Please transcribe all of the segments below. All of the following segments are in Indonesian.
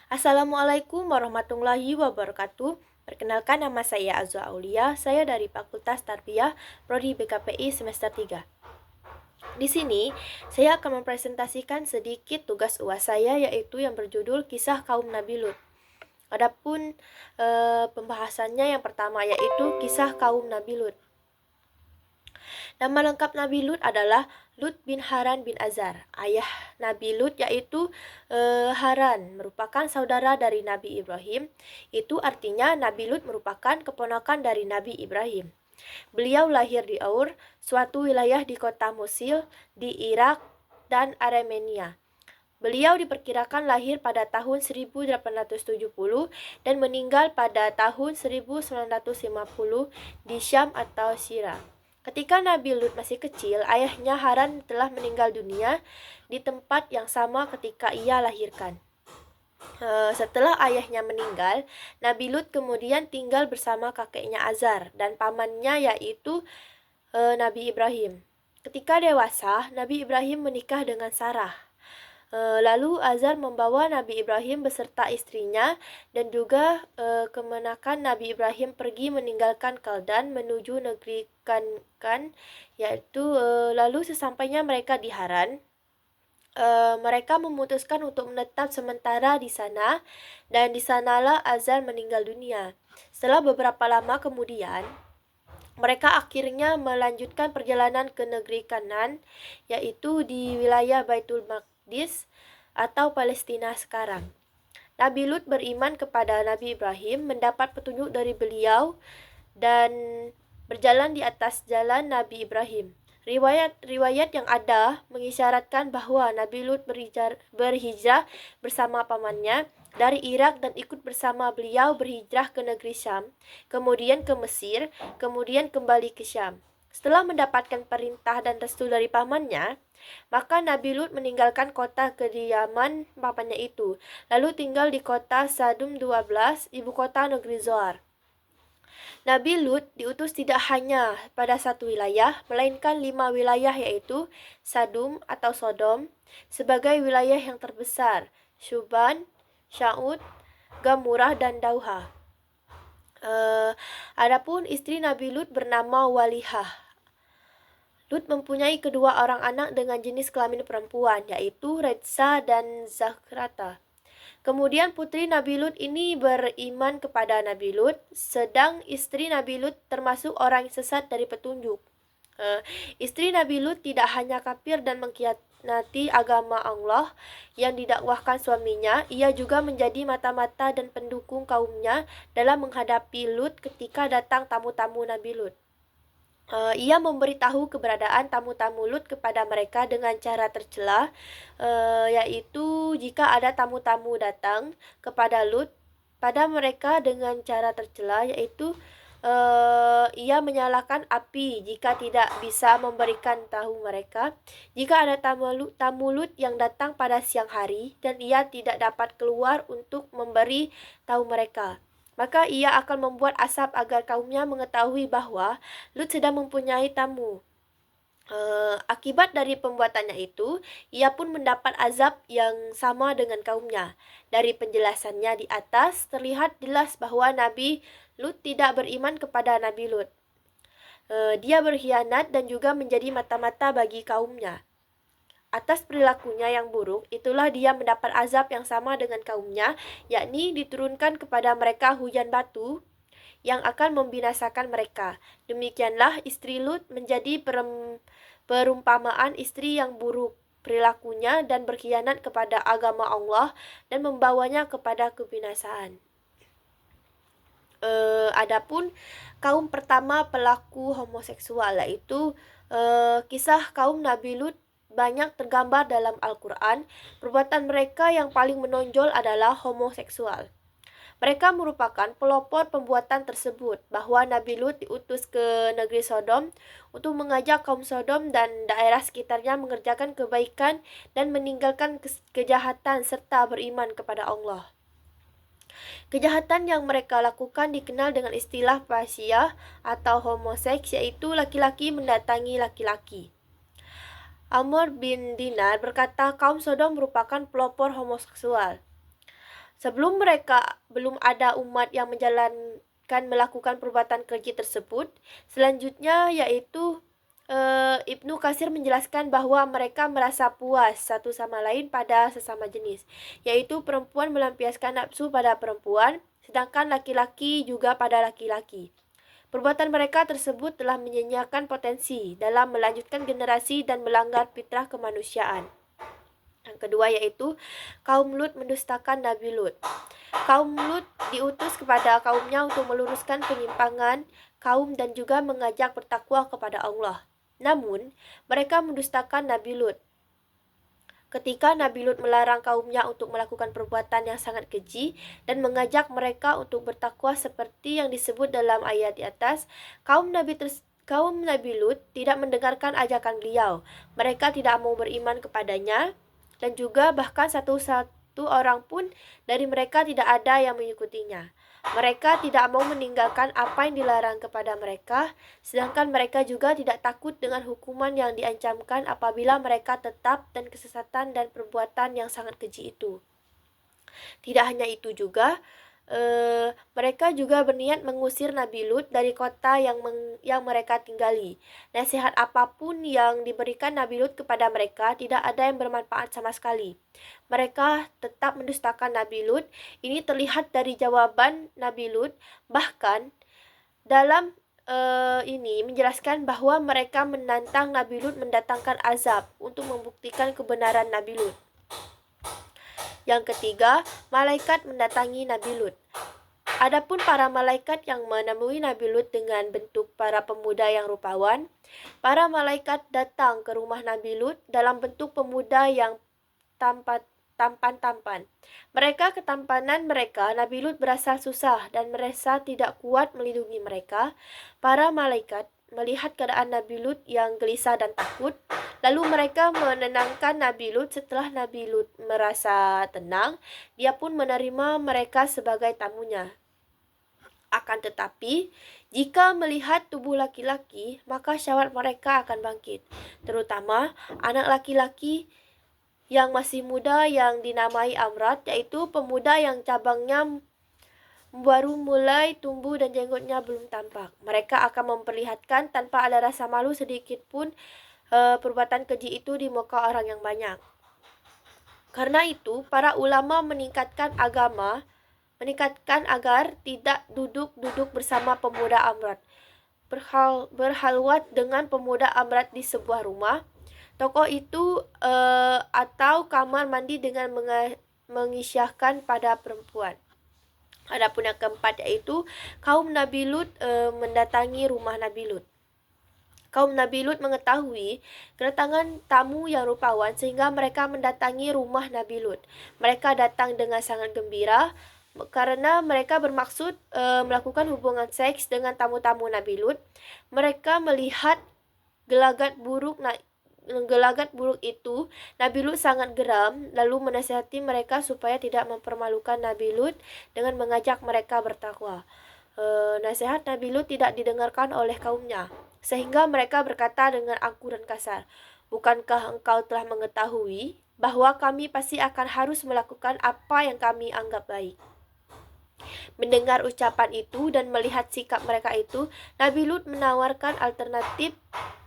Assalamualaikum warahmatullahi wabarakatuh. Perkenalkan, nama saya Azwa Aulia. Saya dari Fakultas Tarbiyah Prodi BKPI semester 3. Di sini, saya akan mempresentasikan sedikit tugas UAS saya, yaitu yang berjudul Kisah Kaum Nabi Lut. Adapun pembahasannya yang pertama yaitu Kisah Kaum Nabi Lut. Nama lengkap Nabi Lut adalah Lut bin Haran bin Azar. Ayah Nabi Lut yaitu Haran, merupakan saudara dari Nabi Ibrahim. Itu artinya Nabi Lut merupakan keponakan dari Nabi Ibrahim. Beliau lahir di Aur, suatu wilayah di kota Mosul, di Irak dan Armenia. Beliau diperkirakan lahir pada tahun 1870 dan meninggal pada tahun 1950 di Syam atau Syria. Ketika Nabi Lut masih kecil, ayahnya Haran telah meninggal dunia di tempat yang sama ketika ia lahirkan. Setelah ayahnya meninggal, Nabi Lut kemudian tinggal bersama kakeknya Azar dan pamannya yaitu Nabi Ibrahim. Ketika dewasa, Nabi Ibrahim menikah dengan Sarah. Lalu Azar membawa Nabi Ibrahim beserta istrinya dan juga kemenakan Nabi Ibrahim pergi meninggalkan Kaldan menuju negeri Kan, yaitu lalu sesampainya mereka di Haran, mereka memutuskan untuk menetap sementara di sana, dan di sanalah Azar meninggal dunia. Setelah beberapa lama kemudian, mereka akhirnya melanjutkan perjalanan ke negeri Kanan, yaitu di wilayah Baitul Maqdis atau Palestina sekarang. Nabi Lut beriman kepada Nabi Ibrahim, mendapat petunjuk dari beliau, dan berjalan di atas jalan Nabi Ibrahim. Riwayat-riwayat yang ada mengisyaratkan bahwa Nabi Lut berhijrah bersama pamannya dari Irak dan ikut bersama beliau berhijrah ke negeri Syam, kemudian ke Mesir, kemudian kembali ke Syam. Setelah mendapatkan perintah dan restu dari pamannya, maka Nabi Lut meninggalkan kota kediaman pamannya itu, lalu tinggal di kota Sadum 12, ibu kota negeri Zoar. Nabi Lut diutus tidak hanya pada satu wilayah, melainkan 5 wilayah yaitu Sadum atau Sodom sebagai wilayah yang terbesar, Syuban, Sya'ud, Gamurah, dan Dauha. Adapun istri Nabi Lut bernama Walihah. Lut mempunyai kedua orang anak dengan jenis kelamin perempuan, yaitu Retsa dan Zakrata. Kemudian putri Nabi Lut ini beriman kepada Nabi Lut, sedang istri Nabi Lut termasuk orang yang sesat dari petunjuk. Istri Nabi Lut tidak hanya kafir dan mengkhianati agama Allah yang didakwahkan suaminya, ia juga menjadi mata-mata dan pendukung kaumnya dalam menghadapi Lut ketika datang tamu-tamu Nabi Lut. Ia memberitahu keberadaan tamu-tamu Lut kepada mereka dengan cara tercela, yaitu jika ada tamu-tamu datang kepada Lut pada mereka dengan cara tercela, yaitu ia menyalakan api jika tidak bisa memberikan tahu mereka. Jika ada tamu Lut yang datang pada siang hari dan ia tidak dapat keluar untuk memberi tahu mereka, maka ia akan membuat asap agar kaumnya mengetahui bahwa Lut sedang mempunyai tamu. Akibat dari pembuatannya itu, ia pun mendapat azab yang sama dengan kaumnya. Dari penjelasannya di atas, terlihat jelas bahwa Nabi Lut tidak beriman kepada Nabi Lut. Dia berkhianat dan juga menjadi mata-mata bagi kaumnya. Atas perilakunya yang buruk, itulah dia mendapat azab yang sama dengan kaumnya, yakni diturunkan kepada mereka hujan batu yang akan membinasakan mereka. Demikianlah istri Lut menjadi perumpamaan istri yang buruk perilakunya dan berkhianat kepada agama Allah dan membawanya kepada kebinasaan. Adapun kaum pertama pelaku homoseksual, yaitu kisah kaum Nabi Lut banyak tergambar dalam Al-Quran. Perbuatan mereka yang paling menonjol adalah homoseksual. Mereka merupakan pelopor pembuatan tersebut, bahwa Nabi Lut diutus ke negeri Sodom untuk mengajak kaum Sodom dan daerah sekitarnya mengerjakan kebaikan dan meninggalkan kejahatan serta beriman kepada Allah. Kejahatan yang mereka lakukan dikenal dengan istilah pasya atau homoseks, yaitu laki-laki mendatangi laki-laki. Amr bin Dinar berkata kaum Sodom merupakan pelopor homoseksual. Sebelum belum ada umat yang melakukan perbuatan keji tersebut. Selanjutnya yaitu Ibnu Katsir menjelaskan bahwa mereka merasa puas satu sama lain pada sesama jenis, yaitu perempuan melampiaskan nafsu pada perempuan, sedangkan laki-laki juga pada laki-laki. Perbuatan mereka tersebut telah menyanyiakan potensi dalam melanjutkan generasi dan melanggar fitrah kemanusiaan. Yang kedua yaitu kaum Lut mendustakan Nabi Lut. Kaum Lut diutus kepada kaumnya untuk meluruskan penyimpangan kaum dan juga mengajak bertakwa kepada Allah. Namun, mereka mendustakan Nabi Lut. Ketika Nabi Lut melarang kaumnya untuk melakukan perbuatan yang sangat keji dan mengajak mereka untuk bertakwa seperti yang disebut dalam ayat di atas, kaum Nabi Lut tidak mendengarkan ajakan beliau. Mereka tidak mau beriman kepadanya dan juga bahkan satu orang pun dari mereka tidak ada yang mengikutinya. Mereka tidak mau meninggalkan apa yang dilarang kepada mereka, sedangkan mereka juga tidak takut dengan hukuman yang diancamkan apabila mereka tetap dan kesesatan dan perbuatan yang sangat keji itu. Tidak hanya itu juga, mereka juga berniat mengusir Nabi Lut dari kota yang mereka tinggali. Nasihat apapun yang diberikan Nabi Lut kepada mereka tidak ada yang bermanfaat sama sekali. Mereka tetap mendustakan Nabi Lut. Ini terlihat dari jawaban Nabi Lut. Bahkan dalam ini menjelaskan bahwa mereka menantang Nabi Lut mendatangkan azab untuk membuktikan kebenaran Nabi Lut. Yang ketiga, malaikat mendatangi Nabi Lut. Adapun para malaikat yang menemui Nabi Lut dengan bentuk para pemuda yang rupawan, para malaikat datang ke rumah Nabi Lut dalam bentuk pemuda yang tampan-tampan. Ketampanan mereka, Nabi Lut berasa susah dan merasa tidak kuat melindungi mereka. Para malaikat melihat keadaan Nabi Lut yang gelisah dan takut, lalu mereka menenangkan Nabi Lut. Setelah Nabi Lut merasa tenang, dia pun menerima mereka sebagai tamunya. Akan tetapi, jika melihat tubuh laki-laki, maka syahwat mereka akan bangkit, terutama anak laki-laki yang masih muda yang dinamai Amrat, yaitu pemuda yang cabangnya baru mulai tumbuh dan jenggotnya belum tampak. Mereka akan memperlihatkan tanpa ada rasa malu sedikit pun perbuatan keji itu di muka orang yang banyak. Karena itu, para ulama meningkatkan agar tidak duduk-duduk bersama pemuda Amrat. Berhalwat dengan pemuda Amrat di sebuah rumah, toko itu atau kamar mandi dengan mengisyahkan pada perempuan. Adapun yang keempat yaitu kaum Nabi Lut mendatangi rumah Nabi Lut. Kaum Nabi Lut mengetahui kedatangan tamu yang rupawan sehingga mereka mendatangi rumah Nabi Lut. Mereka datang dengan sangat gembira karena mereka bermaksud melakukan hubungan seks dengan tamu-tamu Nabi Lut. Mereka melihat gelagat buruk itu, Nabi Lut sangat geram, lalu menasihati mereka supaya tidak mempermalukan Nabi Lut dengan mengajak mereka bertakwa. Nasihat Nabi Lut tidak didengarkan oleh kaumnya, sehingga mereka berkata dengan angkuh dan kasar, "Bukankah engkau telah mengetahui bahwa kami pasti akan harus melakukan apa yang kami anggap baik?" Mendengar ucapan itu dan melihat sikap mereka itu, Nabi Lut menawarkan alternatif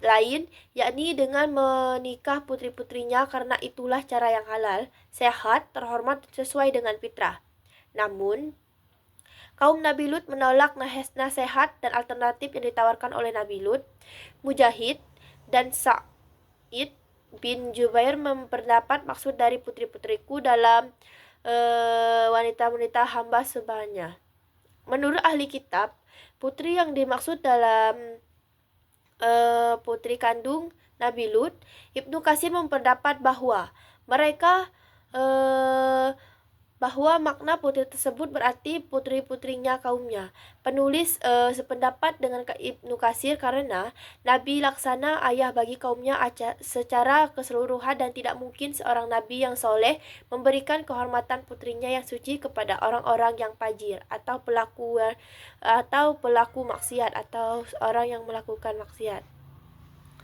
lain, yakni dengan menikah putri-putrinya karena itulah cara yang halal, sehat, terhormat, sesuai dengan fitrah. Namun, kaum Nabi Lut menolak nasihat dan alternatif yang ditawarkan oleh Nabi Lut. Mujahid dan Sa'id bin Jubair memperdapat maksud dari putri-putriku dalam wanita-wanita hamba sebanya. Menurut ahli kitab, putri yang dimaksud dalam putri kandung Nabi Lut, Ibnu Katsir memperdapat bahwa bahwa makna putri tersebut berarti putri-putrinya kaumnya. Penulis sependapat dengan Ibnu Katsir karena Nabi laksana ayah bagi kaumnya secara keseluruhan dan tidak mungkin seorang Nabi yang soleh memberikan kehormatan putrinya yang suci kepada orang-orang yang fajir atau pelaku maksiat atau orang yang melakukan maksiat.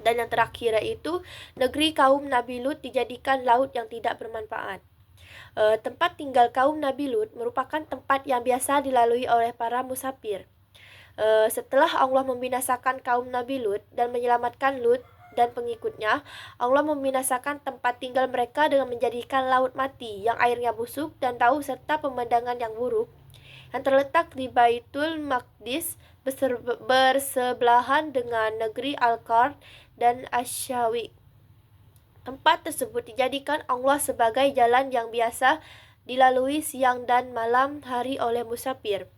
Dan yang terakhir yaitu negeri kaum Nabi Lut dijadikan laut yang tidak bermanfaat. Tempat tinggal kaum Nabi Lut merupakan tempat yang biasa dilalui oleh para musafir. Setelah Allah membinasakan kaum Nabi Lut dan menyelamatkan Lut dan pengikutnya, Allah membinasakan tempat tinggal mereka dengan menjadikan laut mati yang airnya busuk dan bau serta pemandangan yang buruk yang terletak di Baitul Maqdis bersebelahan dengan negeri Al-Qard dan Asyawi. Tempat tersebut dijadikan Allah sebagai jalan yang biasa dilalui siang dan malam hari oleh musafir.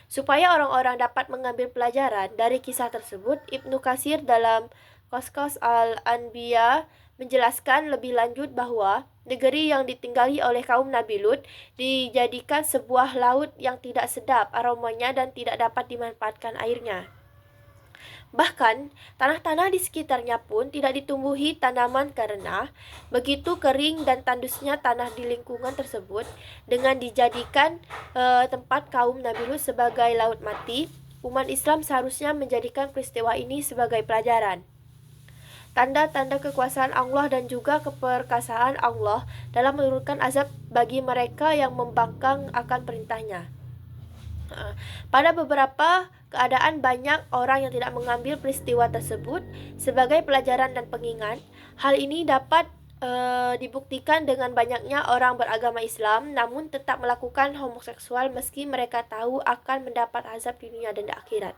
Supaya orang-orang dapat mengambil pelajaran dari kisah tersebut, Ibnu Katsir dalam Qasas Al-Anbiya menjelaskan lebih lanjut bahwa negeri yang ditinggali oleh kaum Nabi Lut dijadikan sebuah laut yang tidak sedap aromanya dan tidak dapat dimanfaatkan airnya. Bahkan, tanah-tanah di sekitarnya pun tidak ditumbuhi tanaman karena begitu kering dan tandusnya tanah di lingkungan tersebut. Dengan dijadikan tempat kaum Nabi Lut sebagai laut mati, umat Islam seharusnya menjadikan peristiwa ini sebagai pelajaran. Tanda-tanda kekuasaan Allah dan juga keperkasaan Allah dalam menurunkan azab bagi mereka yang membangkang akan perintahnya. Pada beberapa keadaan banyak orang yang tidak mengambil peristiwa tersebut sebagai pelajaran dan pengingat. Hal ini dapat dibuktikan dengan banyaknya orang beragama Islam namun tetap melakukan homoseksual meski mereka tahu akan mendapat azab di dunia dan di akhirat.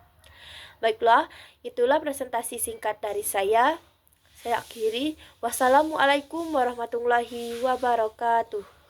Baiklah, itulah presentasi singkat dari saya. Saya akhiri. Wassalamualaikum warahmatullahi wabarakatuh.